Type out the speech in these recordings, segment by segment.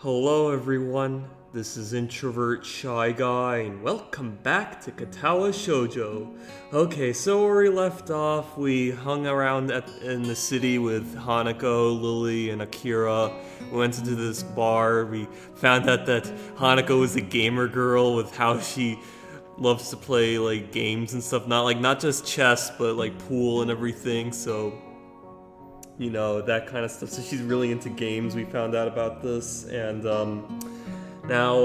Hello everyone, this is Introvert Shy Guy, and welcome back to Katawa Shoujo. Okay, so where we left off, we hung around in the city with Hanako, Lily, and Akira. We went into this bar, we found out that Hanako was a gamer girl with how she loves to play like games and stuff, not just chess, but like pool and everything, so that kind of stuff. So she's really into games. We found out about this, and now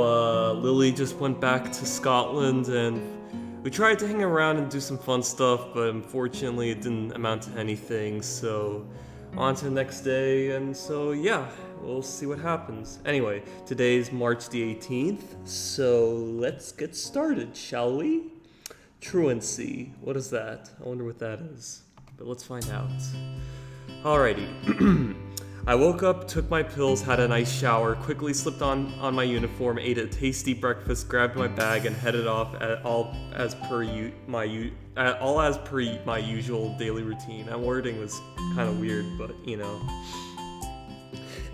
Lily just went back to Scotland, and we tried to hang around and do some fun stuff, but unfortunately it didn't amount to anything. So on to the next day, and so yeah, we'll see what happens. Anyway, today's March the 18th, so let's get started, shall we? Truancy. What is that? I wonder what that is. But let's find out. Alrighty. I woke up, took my pills, had a nice shower, quickly slipped on my uniform, ate a tasty breakfast, grabbed my bag, and headed off all as per my usual daily routine. That wording was kind of weird, but It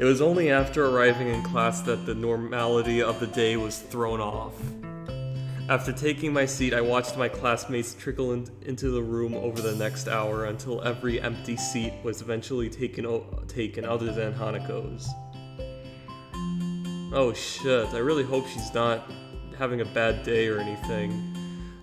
was only after arriving in class that the normality of the day was thrown off. After taking my seat, I watched my classmates trickle into the room over the next hour until every empty seat was eventually taken other than Hanako's. Oh shit, I really hope she's not having a bad day or anything.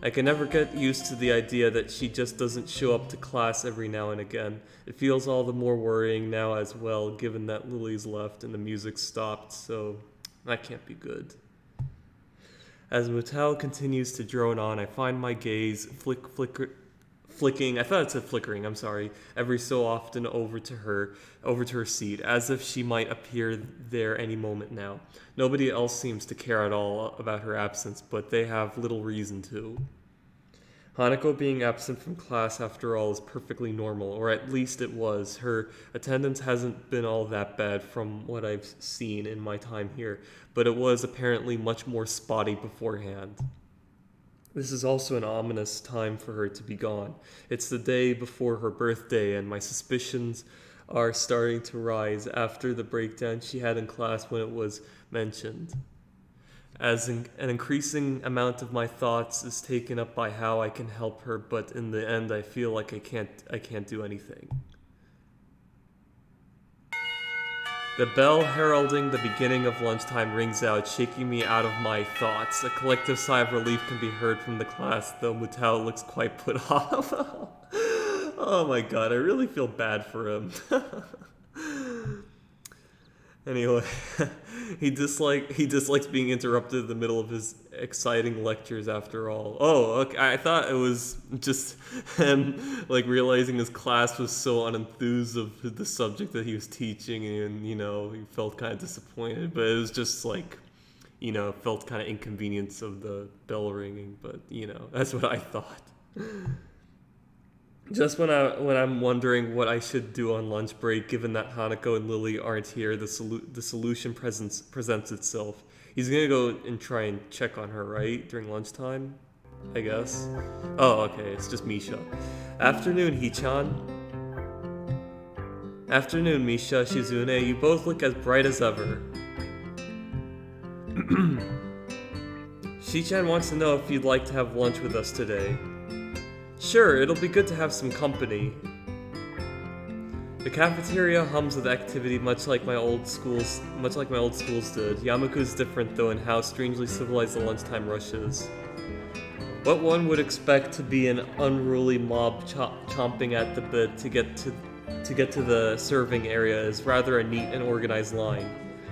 I can never get used to the idea that she just doesn't show up to class every now and again. It feels all the more worrying now as well, given that Lily's left and the music stopped, so that can't be good. As Mutal continues to drone on, I find my gaze flicking, I thought it said flickering, I'm sorry, every so often over to her seat, as if she might appear there any moment now. Nobody else seems to care at all about her absence, but they have little reason to. Hanako being absent from class, after all, is perfectly normal, or at least it was. Her attendance hasn't been all that bad from what I've seen in my time here, but it was apparently much more spotty beforehand. This is also an ominous time for her to be gone. It's the day before her birthday, and my suspicions are starting to rise after the breakdown she had in class when it was mentioned. As an increasing amount of my thoughts is taken up by how I can help her, but in the end I feel like I can't do anything. The bell heralding the beginning of lunchtime rings out, shaking me out of my thoughts. A collective sigh of relief can be heard from the class, though Mutao looks quite put off. Oh my god, I really feel bad for him. Anyway, he dislikes being interrupted in the middle of his exciting lectures after all. Oh, okay, I thought it was just him realizing his class was so unenthused of the subject that he was teaching, and he felt kind of disappointed, but it was just felt kind of inconvenience of the bell ringing, but that's what I thought. Just when I'm wondering what I should do on lunch break, given that Hanako and Lily aren't here, the solution presents itself. He's gonna go and try and check on her, right? During lunchtime, I guess. Oh, okay, it's just Misha. Afternoon, Hichan. Afternoon, Misha, Shizune. You both look as bright as ever. Shichan wants to know if you'd like to have lunch with us today. Sure, it'll be good to have some company. The cafeteria hums with activity, much like my old schools did. Yamaku's different though in how strangely civilized the lunchtime rush is. What one would expect to be an unruly mob chomping at the bit to get to the serving area is rather a neat and organized line.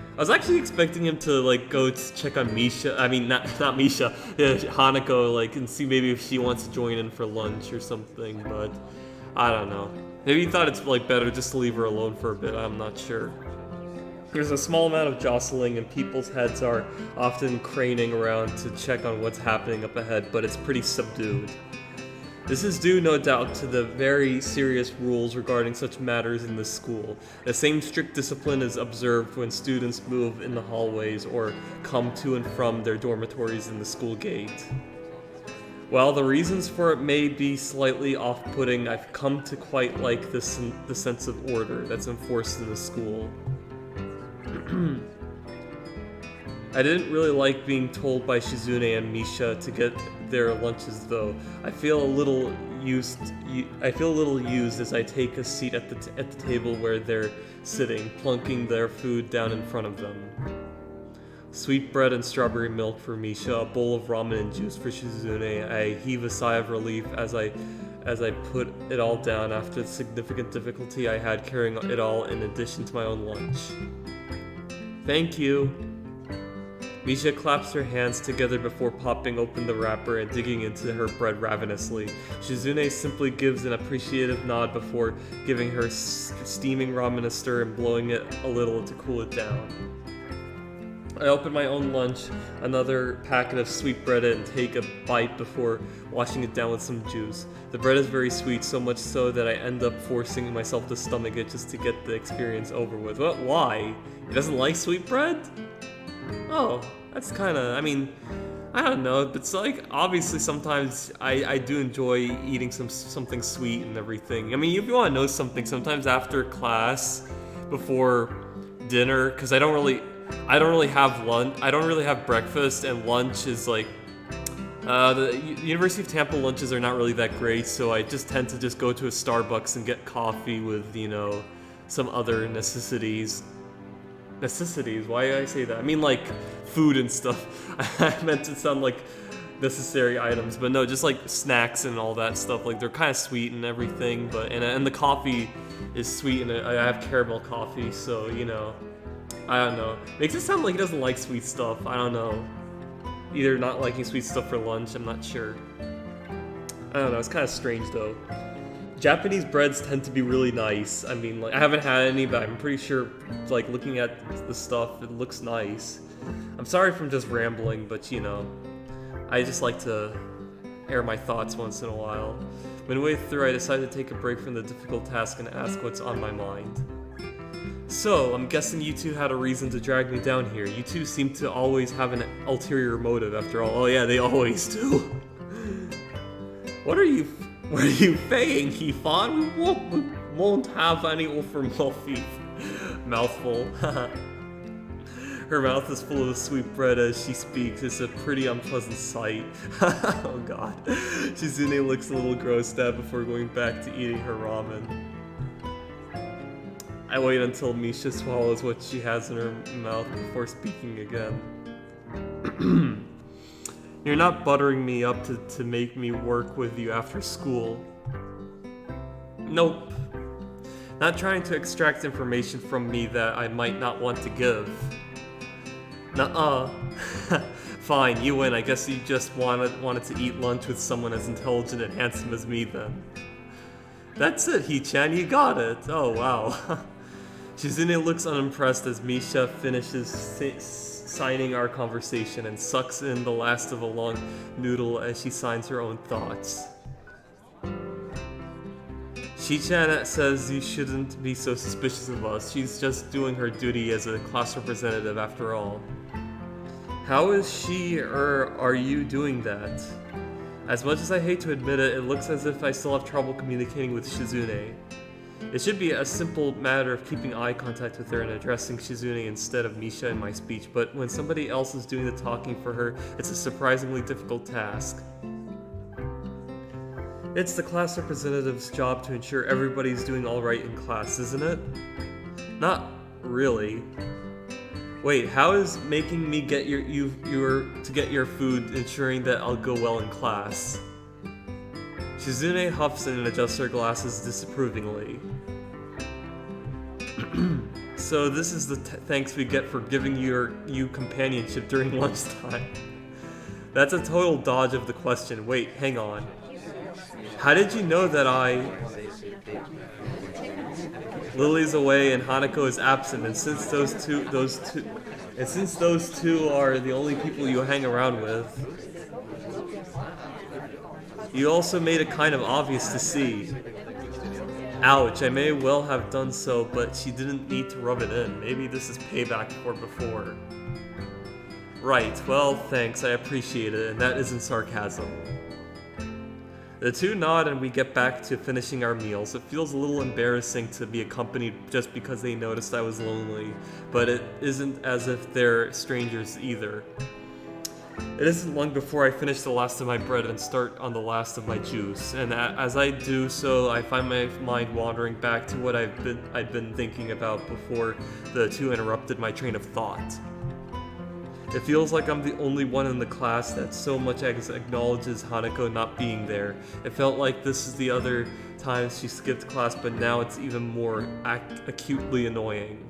I was actually expecting him to go to check on Misha. I mean, not Misha. Yeah, Hanako, and see maybe if she wants to join in for lunch or something. But I don't know. Maybe he thought it's better just to leave her alone for a bit. I'm not sure. There's a small amount of jostling, and people's heads are often craning around to check on what's happening up ahead. But it's pretty subdued. This is due, no doubt, to the very serious rules regarding such matters in this school. The same strict discipline is observed when students move in the hallways or come to and from their dormitories in the school gate. While the reasons for it may be slightly off-putting, I've come to quite like the sense of order that's enforced in the school. I didn't really like being told by Shizune and Misha to get their lunches though. I feel a little used as I take a seat at the table where they're sitting, plunking their food down in front of them. Sweet bread and strawberry milk for Misha, a bowl of ramen and juice for Shizune. I heave a sigh of relief as I put it all down after the significant difficulty I had carrying it all in addition to my own lunch. Thank you. Misha claps her hands together before popping open the wrapper and digging into her bread ravenously. Shizune simply gives an appreciative nod before giving her steaming ramen a stir and blowing it a little to cool it down. I open my own lunch, another packet of sweet bread, and take a bite before washing it down with some juice. The bread is very sweet, so much so that I end up forcing myself to stomach it just to get the experience over with. What? Why? He doesn't like sweet bread? Oh, that's kinda, I don't know, but it's like, obviously sometimes I do enjoy eating something sweet and everything. If you want to know something, sometimes after class, before dinner, because I don't really have lunch. I don't really have breakfast, and lunch is like the University of Tampa lunches are not really that great. So I just tend to just go to a Starbucks and get coffee with some other necessities. Necessities? Why did I say that? I mean like food and stuff. I meant to sound like necessary items, but no, just like snacks and all that stuff. Like they're kind of sweet and everything, but and the coffee is sweet, and I have caramel coffee, so I don't know. Makes it sound like he doesn't like sweet stuff. I don't know. Either not liking sweet stuff for lunch, I'm not sure. I don't know, it's kind of strange though. Japanese breads tend to be really nice. I haven't had any, but I'm pretty sure, like, looking at the stuff, it looks nice. I'm sorry if I'm just rambling, but I just like to air my thoughts once in a while. Midway through, I decided to take a break from the difficult task and ask what's on my mind. So, I'm guessing you two had a reason to drag me down here. You two seem to always have an ulterior motive after all. Oh yeah, they always do. What are you saying, Hifan? We won't have any for mouthful. Her mouth is full of sweet bread as she speaks. It's a pretty unpleasant sight. Oh god. Shizune looks a little grossed out before going back to eating her ramen. I wait until Misha swallows what she has in her mouth before speaking again. You're not buttering me up to make me work with you after school. Nope. Not trying to extract information from me that I might not want to give. Nuh-uh. Fine, you win. I guess you just wanted to eat lunch with someone as intelligent and handsome as me then. That's it, Hee-chan, you got it. Oh, wow. Shizune looks unimpressed as Misha finishes signing our conversation and sucks in the last of a long noodle as she signs her own thoughts. Shi-chan says you shouldn't be so suspicious of us. She's just doing her duty as a class representative after all. How is she or are you doing that? As much as I hate to admit it, it looks as if I still have trouble communicating with Shizune. It should be a simple matter of keeping eye contact with her and addressing Shizune instead of Misha in my speech, but when somebody else is doing the talking for her, it's a surprisingly difficult task. It's the class representative's job to ensure everybody's doing alright in class, isn't it? Not really. Wait, how is making me get your food ensuring that I'll go well in class? Shizune huffs and adjusts her glasses disapprovingly. So this is the thanks we get for giving you companionship during lunchtime. That's a total dodge of the question. Wait, hang on. How did you know that Lily's away and Hanako is absent, and since those two are the only people you hang around with, you also made it kind of obvious to see. Ouch, I may well have done so, but she didn't need to rub it in. Maybe this is payback for before. " Right, well, thanks, I appreciate it, and that isn't sarcasm. The two nod and we get back to finishing our meals. It feels a little embarrassing to be accompanied just because they noticed I was lonely, but it isn't as if they're strangers either. It isn't long before I finish the last of my bread and start on the last of my juice, and as I do so, I find my mind wandering back to what I'd been thinking about before the two interrupted my train of thought. It feels like I'm the only one in the class that so much acknowledges Hanako not being there. It felt like this is the other times she skipped class, but now it's even more acutely annoying.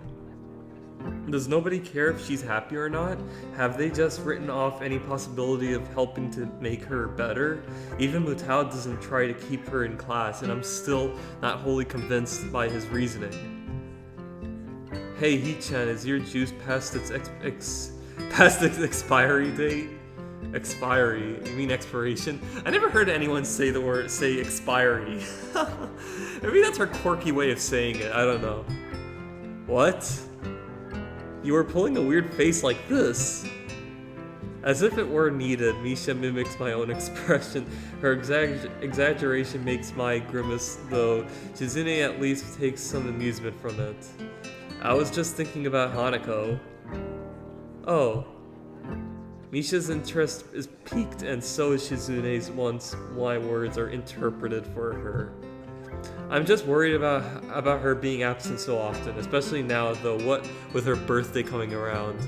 Does nobody care if she's happy or not? Have they just written off any possibility of helping to make her better? Even Mutao doesn't try to keep her in class, and I'm still not wholly convinced by his reasoning. Hey, Hee-chan, is your juice past its expiry date? Expiry? You mean expiration? I never heard anyone say expiry. Maybe that's her quirky way of saying it, I don't know. What? You were pulling a weird face like this. As if it were needed, Misha mimics my own expression. Her exaggeration makes my grimace, though Shizune at least takes some amusement from it. I was just thinking about Hanako. Oh. Misha's interest is piqued, and so is Shizune's once my words are interpreted for her. I'm just worried about her being absent so often, especially now, though, what with her birthday coming around.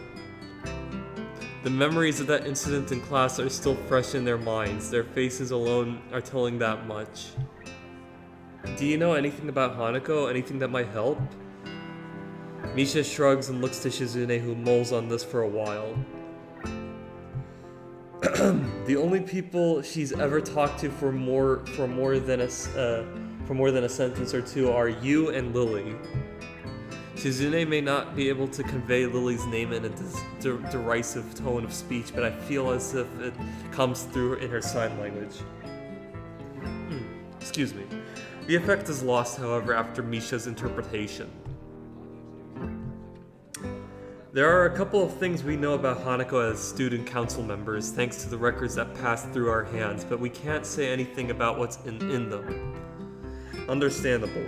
The memories of that incident in class are still fresh in their minds. Their faces alone are telling that much. Do you know anything about Hanako? Anything that might help? Misha shrugs and looks to Shizune, who mulls on this for a while. The only people she's ever talked to for more than a sentence or two are you and Lily. Shizune may not be able to convey Lily's name in a derisive tone of speech, but I feel as if it comes through in her sign language. Excuse me. The effect is lost, however, after Misha's interpretation. There are a couple of things we know about Hanako as student council members, thanks to the records that passed through our hands, but we can't say anything about what's in them. Understandable.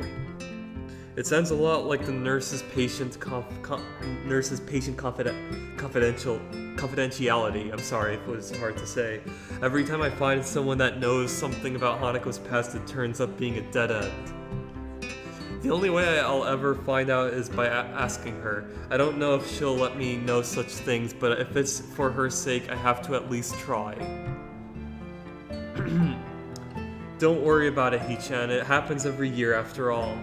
It sounds a lot like the nurse's patient confidentiality. I'm sorry if it was hard to say. Every time I find someone that knows something about Hanako's past, it turns up being a dead end. The only way I'll ever find out is by asking her. I don't know if she'll let me know such things, but if it's for her sake, I have to at least try. Don't worry about it, Hee-chan. It happens every year after all.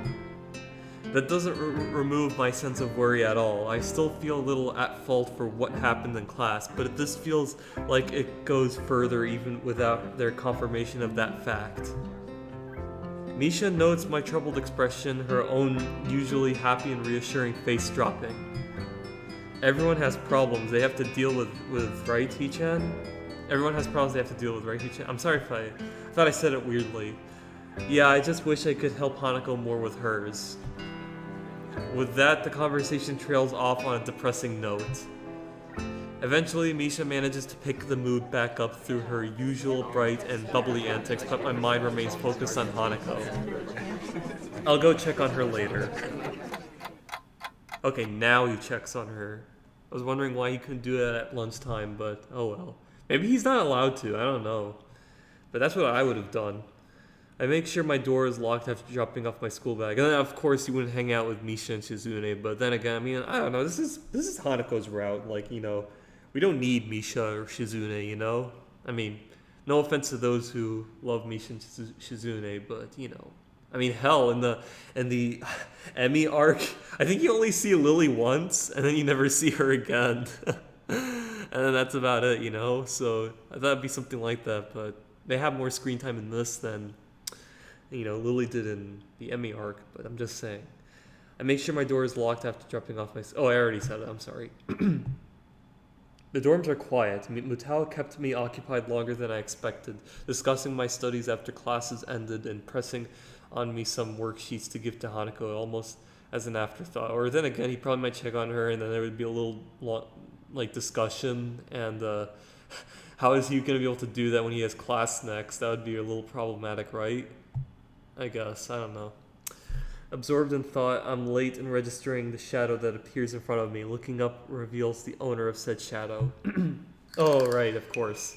That doesn't remove my sense of worry at all. I still feel a little at fault for what happened in class, but this feels like it goes further even without their confirmation of that fact. Misha notes my troubled expression, her own usually happy and reassuring face dropping. Everyone has problems they have to deal with right, Hee-chan? Everyone has problems they have to deal with, right, Hee-chan? I'm sorry if I thought I said it weirdly. Yeah, I just wish I could help Hanako more with hers. With that, the conversation trails off on a depressing note. Eventually, Misha manages to pick the mood back up through her usual bright and bubbly antics, but my mind remains focused on Hanako. I'll go check on her later. Okay, now he checks on her. I was wondering why he couldn't do that at lunchtime, but oh well. Maybe he's not allowed to, I don't know. But that's what I would have done. I make sure my door is locked after dropping off my school bag. And then, of course, you wouldn't hang out with Misha and Shizune, but then again, I mean, I don't know, this is Hanako's route, like, you know, we don't need Misha or Shizune, you know? I mean, no offense to those who love Misha and Shizune, but, you know. I mean, hell, in the Emmy arc, I think you only see Lily once, and then you never see her again. And then that's about it, you know? So I thought it'd be something like that, but they have more screen time in this than, you know, Lily did in the Emmy arc, but I'm just saying. I make sure my door is locked after dropping off my... Oh, I already said it, I'm sorry. The dorms are quiet. Mutao kept me occupied longer than I expected, discussing my studies after classes ended and pressing on me some worksheets to give to Hanako almost as an afterthought. Or then again, he probably might check on her and then there would be a little like discussion and How is he gonna be able to do that when he has class next? That would be a little problematic, right? I guess. I don't know. Absorbed in thought, I'm late in registering the shadow that appears in front of me. Looking up reveals the owner of said shadow. Oh, right, of course.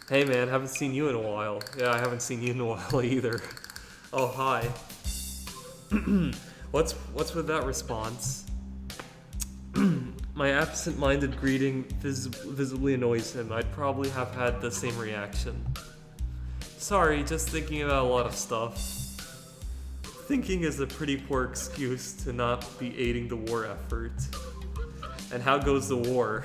Hey man, haven't seen you in a while. Yeah, I haven't seen you in a while either. Oh, hi. What's with that response? My absent-minded greeting visibly annoys him. I'd probably have had the same reaction. Sorry, just thinking about a lot of stuff. Thinking is a pretty poor excuse to not be aiding the war effort. And how goes the war?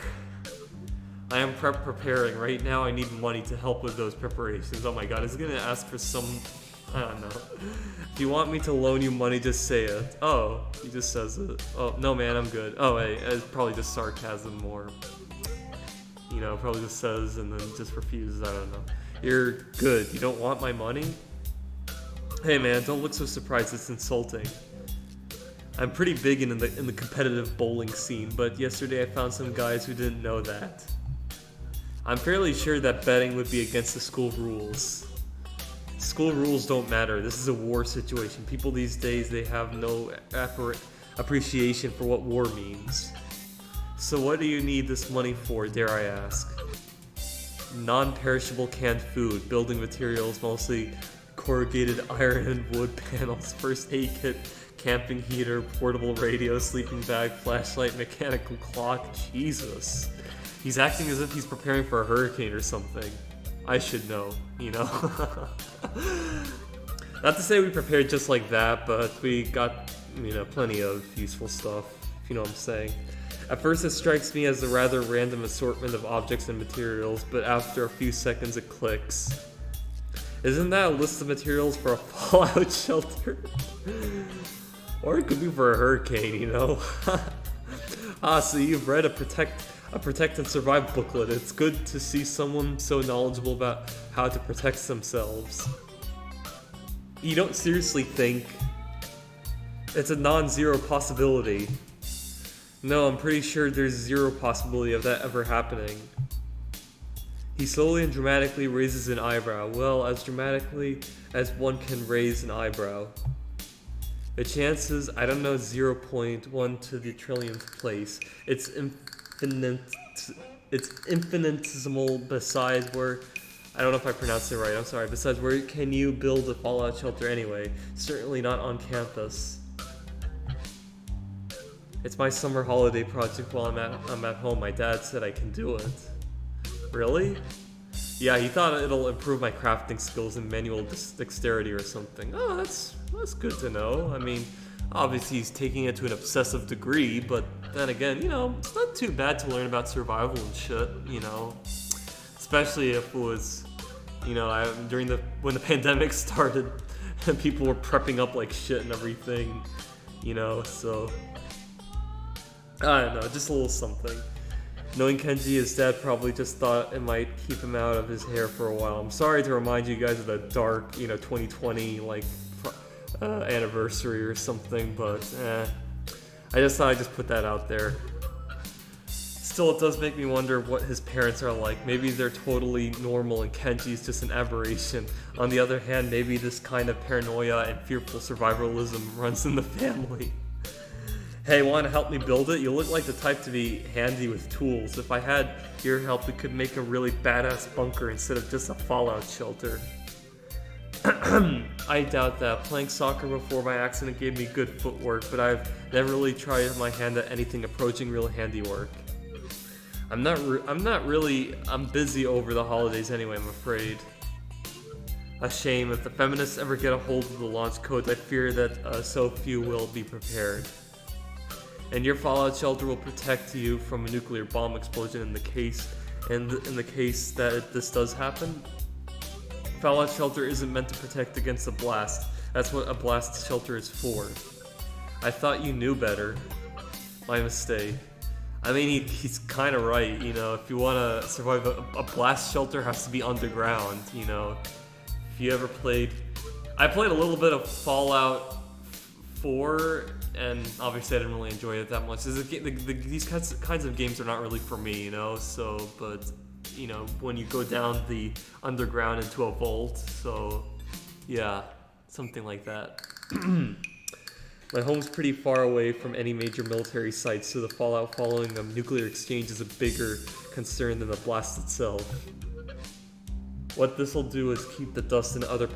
I am preparing. Right now I need money to help with those preparations. Oh my god, is he gonna ask for some... I don't know. If you want me to loan you money, just say it. Oh, he just says it. Oh, no man, I'm good. Oh, hey, it's probably just sarcasm or... You know, probably just says and then just refuses. I don't know. You're good. You don't want my money? Hey man, don't look so surprised. It's insulting. I'm pretty big in the competitive bowling scene, but yesterday I found some guys who didn't know that. I'm fairly sure that betting would be against the school rules. School rules don't matter. This is a war situation. People these days, they have no appreciation for what war means. So what do you need this money for, dare I ask? Non-perishable canned food, building materials, mostly corrugated iron and wood panels, first aid kit, camping heater, portable radio, sleeping bag, flashlight, mechanical clock. Jesus. He's acting as if he's preparing for a hurricane or something. I should know, you know? Not to say we prepared just like that, but we got, you know, plenty of useful stuff, if you know what I'm saying. At first it strikes me as a rather random assortment of objects and materials, but after a few seconds it clicks. Isn't that a list of materials for a fallout shelter? Or it could be for a hurricane, you know? So you've read a Protect and Survive booklet. It's good to see someone so knowledgeable about how to protect themselves. You don't seriously think it's a non-zero possibility? No, I'm pretty sure there's zero possibility of that ever happening. He slowly and dramatically raises an eyebrow. Well, as dramatically as one can raise an eyebrow. The chances, I don't know, 0.1 to the trillionth place. It's infinitesimal besides where... I don't know if I pronounced it right, I'm sorry. Besides, where can you build a fallout shelter anyway? Certainly not on campus. It's my summer holiday project while I'm at home. My dad said I can do it. Really? Yeah, he thought it'll improve my crafting skills and manual dexterity or something. Oh, that's good to know. I mean, obviously he's taking it to an obsessive degree, but then again, you know, it's not too bad to learn about survival and shit, you know. Especially if it was, you know, when the pandemic started and people were prepping up like shit and everything, you know, so... I don't know, just a little something. Knowing Kenji, his dad probably just thought it might keep him out of his hair for a while. I'm sorry to remind you guys of the dark, you know, 2020, like, anniversary or something, but, I just thought I'd just put that out there. Still, it does make me wonder what his parents are like. Maybe they're totally normal and Kenji's just an aberration. On the other hand, maybe this kind of paranoia and fearful survivalism runs in the family. Hey, want to help me build it? You look like the type to be handy with tools. If I had your help, we could make a really badass bunker instead of just a fallout shelter. I doubt that. Playing soccer before by accident gave me good footwork, but I've never really tried my hand at anything approaching real handiwork. I'm busy over the holidays anyway, I'm afraid. A shame. If the feminists ever get a hold of the launch codes, I fear that so few will be prepared. And your fallout shelter will protect you from a nuclear bomb explosion in the case that this does happen. Fallout shelter isn't meant to protect against a blast. That's what a blast shelter is for. I thought you knew better. My mistake. I mean, he's kind of right, you know. If you want to survive, a blast shelter has to be underground, you know. If you ever played... I played a little bit of Fallout 4... and obviously I didn't really enjoy it that much. These kinds of games are not really for me, you know, so, but when you go down the underground into a vault. So, yeah, something like that. My home's pretty far away from any major military sites, so the fallout following a nuclear exchange is a bigger concern than the blast itself. What this'll do is keep the dust and other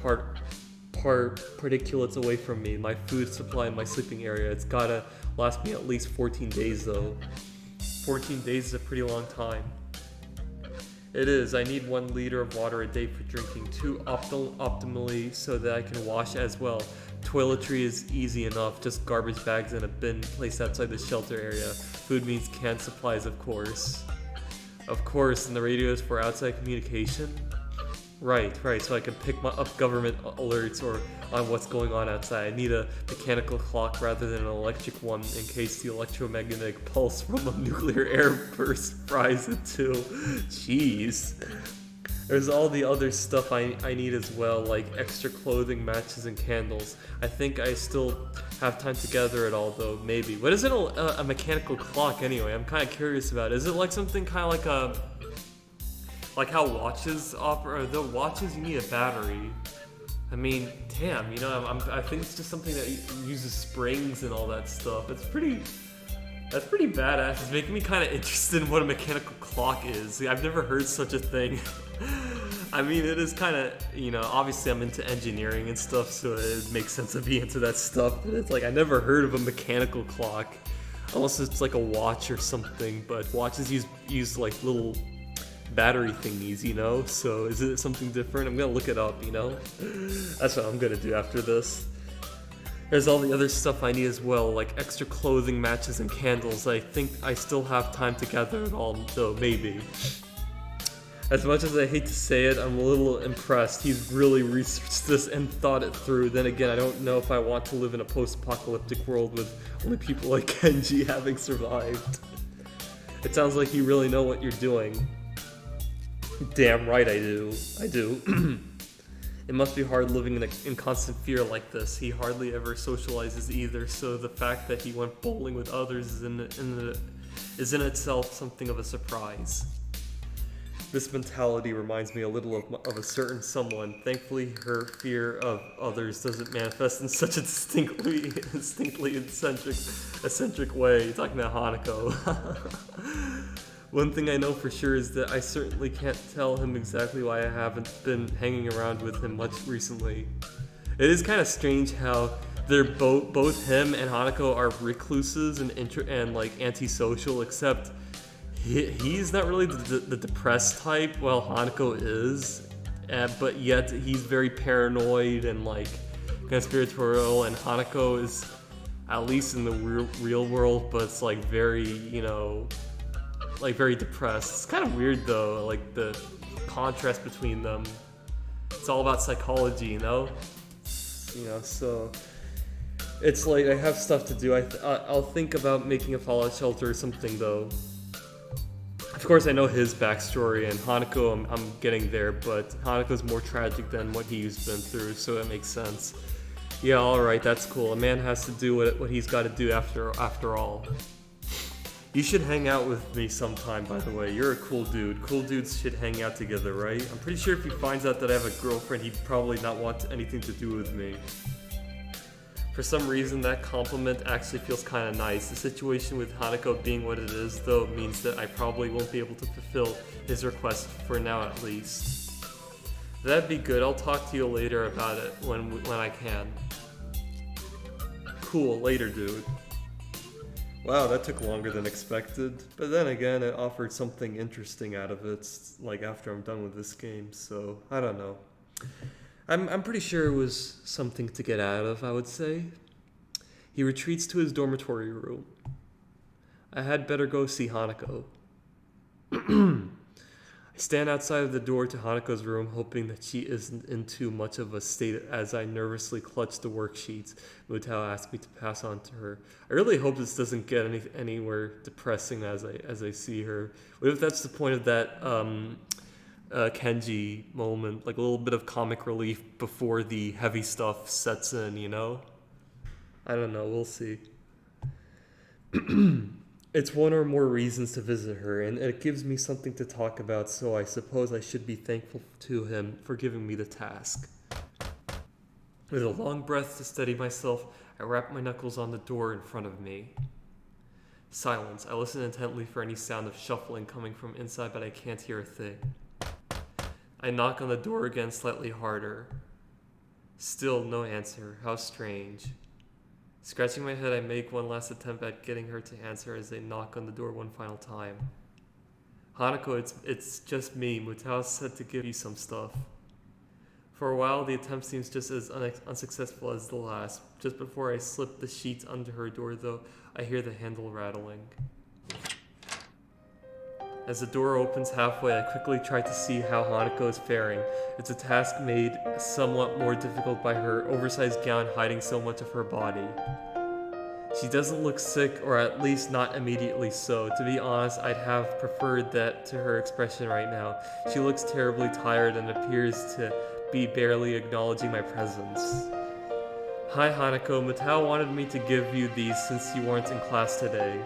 particulates away from me, my food supply, and my sleeping area. It's gotta last me at least 14 days though. 14 days is a pretty long time. It is. I need 1 liter of water a day for drinking, 2 optimally so that I can wash as well. Toiletry is easy enough, just garbage bags in a bin placed outside the shelter area. Food means canned supplies, of course. Of course, and the radio is for outside communication? Right, so I can pick up government alerts or on what's going on outside. I need a mechanical clock rather than an electric one in case the electromagnetic pulse from a nuclear airburst fries it too. Jeez. There's all the other stuff I need as well, like extra clothing, matches, and candles. I think I still have time to gather it all though, maybe. What is it a mechanical clock anyway? I'm kind of curious about it. Is it like something kind of like how watches offer, or the watches you need a battery. I mean, damn, I think it's just something that uses springs and all that stuff. That's pretty badass. It's making me kind of interested in what a mechanical clock is. I've never heard such a thing. I mean, it is kind of, obviously I'm into engineering and stuff, so it makes sense to be into that stuff, but it's like, I never heard of a mechanical clock. Unless it's like a watch or something, but watches use like little battery thingies, so is it something different? I'm gonna look it up, That's what I'm gonna do after this. There's all the other stuff I need as well, like extra clothing, matches, and candles. I think I still have time to gather it all, though, maybe. As much as I hate to say it, I'm a little impressed. He's really researched this and thought it through. Then again, I don't know if I want to live in a post-apocalyptic world with only people like Kenji having survived. It sounds like you really know what you're doing. Damn right I do. It must be hard living in constant fear like this. He hardly ever socializes either, so the fact that he went bowling with others is in itself something of a surprise. This mentality reminds me a little of a certain someone. Thankfully, her fear of others doesn't manifest in such a distinctly eccentric way. You're talking about Hanako. One thing I know for sure is that I certainly can't tell him exactly why I haven't been hanging around with him much recently. It is kind of strange how they're both him and Hanako are recluses and like antisocial, except he's not really the depressed type, while Hanako is, but yet he's very paranoid and like conspiratorial, and Hanako is, at least in the real world, but it's like very, like very depressed. It's kind of weird though, like the contrast between them. It's all about psychology, so it's like I have stuff to do. I'll think about making a fallout shelter or something though. Of course, I know his backstory, and Hanako, I'm getting there, but Hanako's more tragic than what he's been through, so it makes sense. Yeah, alright, that's cool. A man has to do what he's got to do after all. You should hang out with me sometime, by the way. You're a cool dude. Cool dudes should hang out together, right? I'm pretty sure if he finds out that I have a girlfriend, he'd probably not want anything to do with me. For some reason, that compliment actually feels kind of nice. The situation with Hanako being what it is, though, means that I probably won't be able to fulfill his request for now, at least. That'd be good. I'll talk to you later about it when I can. Cool, later, dude. Wow, that took longer than expected. But then again, it offered something interesting out of it, like after I'm done with this game, so I don't know. I'm pretty sure it was something to get out of, I would say. He retreats to his dormitory room. I had better go see Hanako. I stand outside of the door to Hanako's room, hoping that she isn't in too much of a state as I nervously clutch the worksheets Mutao asked me to pass on to her. I really hope this doesn't get anywhere depressing as I see her. What if that's the point of that Kenji moment, like a little bit of comic relief before the heavy stuff sets in, I don't know, we'll see. It's one or more reasons to visit her, and it gives me something to talk about, so I suppose I should be thankful to him for giving me the task. With a long breath to steady myself, I wrap my knuckles on the door in front of me. Silence. I listen intently for any sound of shuffling coming from inside, but I can't hear a thing. I knock on the door again slightly harder. Still no answer. How strange. Scratching my head, I make one last attempt at getting her to answer as they knock on the door one final time. Hanako, it's just me. Mutao said to give you some stuff. For a while, the attempt seems just as unsuccessful as the last. Just before I slip the sheets under her door, though, I hear the handle rattling. As the door opens halfway, I quickly try to see how Hanako is faring. It's a task made somewhat more difficult by her oversized gown hiding so much of her body. She doesn't look sick, or at least not immediately so. To be honest, I'd have preferred that to her expression right now. She looks terribly tired and appears to be barely acknowledging my presence. Hi Hanako, Mutao wanted me to give you these since you weren't in class today.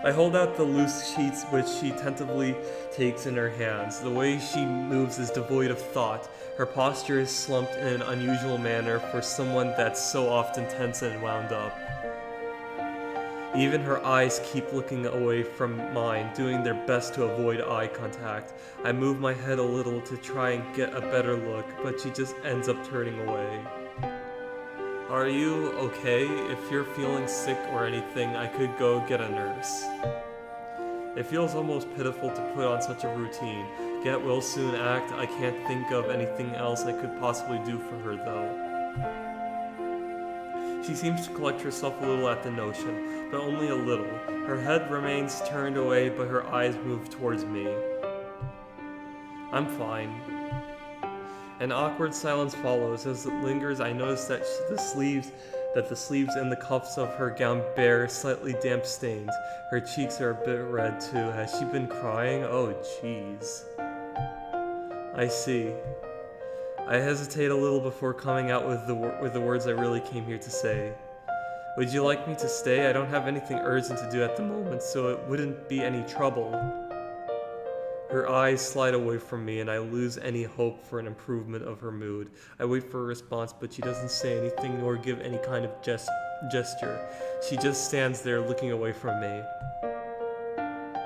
I hold out the loose sheets which she tentatively takes in her hands. The way she moves is devoid of thought. Her posture is slumped in an unusual manner for someone that's so often tense and wound up. Even her eyes keep looking away from mine, doing their best to avoid eye contact. I move my head a little to try and get a better look, but she just ends up turning away. Are you okay? If you're feeling sick or anything, I could go get a nurse. It feels almost pitiful to put on such a routine. Get well soon act. I can't think of anything else I could possibly do for her though. She seems to collect herself a little at the notion, but only a little. Her head remains turned away, but her eyes move towards me. I'm fine. An awkward silence follows. As it lingers, I notice that the sleeves and the cuffs of her gown bear slightly damp stains. Her cheeks are a bit red too. Has she been crying? Oh, jeez. I see. I hesitate a little before coming out with the words I really came here to say. Would you like me to stay? I don't have anything urgent to do at the moment, so it wouldn't be any trouble. Her eyes slide away from me, and I lose any hope for an improvement of her mood. I wait for a response, but she doesn't say anything nor give any kind of gesture. She just stands there looking away from me.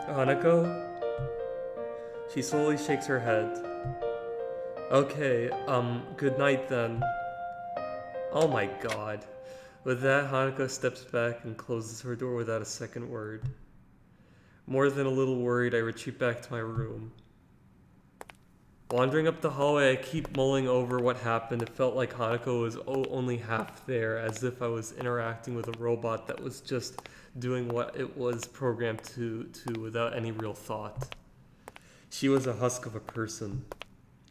Hanako? She slowly shakes her head. Okay, good night then. Oh my god. With that, Hanako steps back and closes her door without a second word. More than a little worried, I retreat back to my room. Wandering up the hallway, I keep mulling over what happened. It felt like Hanako was only half there, as if I was interacting with a robot that was just doing what it was programmed to without any real thought. She was a husk of a person.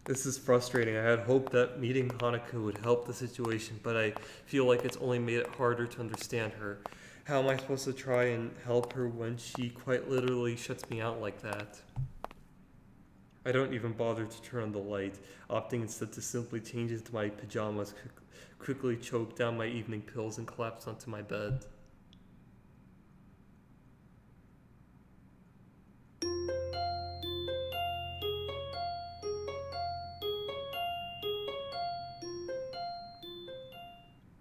This is frustrating. I had hoped that meeting Hanako would help the situation, but I feel like it's only made it harder to understand her. How am I supposed to try and help her when she quite literally shuts me out like that? I don't even bother to turn on the light, opting instead to simply change into my pajamas, quickly choke down my evening pills, and collapse onto my bed.